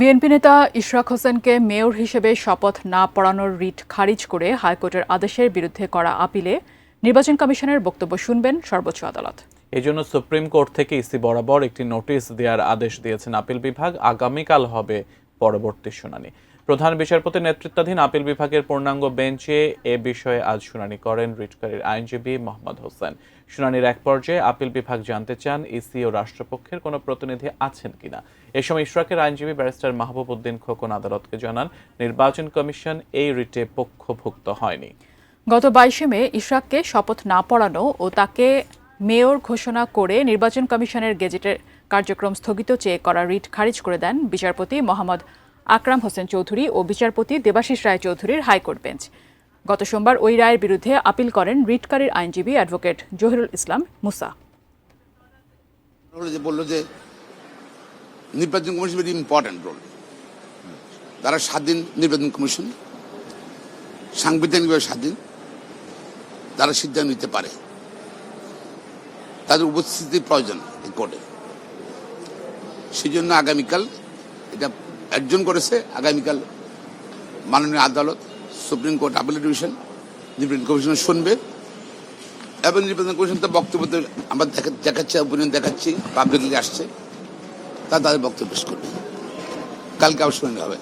BNP নেতা ইশরাক হোসেনকে mayor হিসেবে শপথ না পড়ানোর রিট খারিজ করে হাইকোর্টের আদেশের বিরুদ্ধে করা আপিলে নির্বাচন কমিশনের বক্তব্য শুনবেন সর্বোচ্চ আদালত। এজন্য সুপ্রিম কোর্ট থেকে ইসি বরাবর একটি নোটিশ দেওয়ার আদেশ দিয়েছেন আপিল বিভাগ। আগামীকাল হবে পরবর্তী শুনানি। প্রধান বিচারপতি নেতৃত্বাধীন আপিল বিভাগের পূর্ণাঙ্গ বেঞ্চে এ বিষয়ে আজ শুনানি করেন রিটকারীর আইনজীবী মোহাম্মদ হোসেন। শুনানির এক পর্যায়ে আপিল বিভাগ জানতে চান ইসি ও রাষ্ট্রপক্ষের কোনো প্রতিনিধি আছেন কিনা। এ সময় ইশরাকের আইনজীবী ব্যারিস্টার মাহবুব উদ্দিন খোকন আদালতকে জানান, নির্বাচন কমিশন এই রিটে পক্ষভুক্ত হয়নি। গত 22 মে ইশরাককে শপথ না পড়ানো ও তাকে মেয়র ঘোষণা করে নির্বাচন কমিশনের গেজেটের কার্যক্রম স্থগিত চেয়ে করা রিট খারিজ করে দেন বিচারপতি মোহাম্মদ আকরাম হোসেন চৌধুরী ও বিচারপতি দেবাশিস রায় চৌধুরীর হাইকোর্ট বেঞ্চ। গত সোমবার ওই রায়ের বিরুদ্ধে আপিল করেন রিটকারীর আইনজীবী অ্যাডভোকেট জহিরুল ইসলাম মুসা। বলল যে নির্বাচন কমিশন ভেরি ইম্পর্টেন্ট রোল। তারা স্বাধীন নির্বাচন কমিশন, সাংবিধানিকভাবে স্বাধীন, তারা সিদ্ধান্ত নিতে পারে, তাদের উপস্থিতির প্রয়োজন এই কোর্টে। সেই জন্য আগামীকাল এটা একজন করেছে, আগামীকাল মাননীয় আদালত সুপ্রিম কোর্ট আপিলেট ডিভিশন নির্বাচন কমিশন শুনবে এবং নির্বাচন কমিশন তার বক্তব্য আমরা দেখাচ্ছি, অপিনিয়ন দেখাচ্ছি, পাবলিকলি আসছে, তাদের বক্তব্য পেশ করবে। কালকে আবার শুনানি হবে।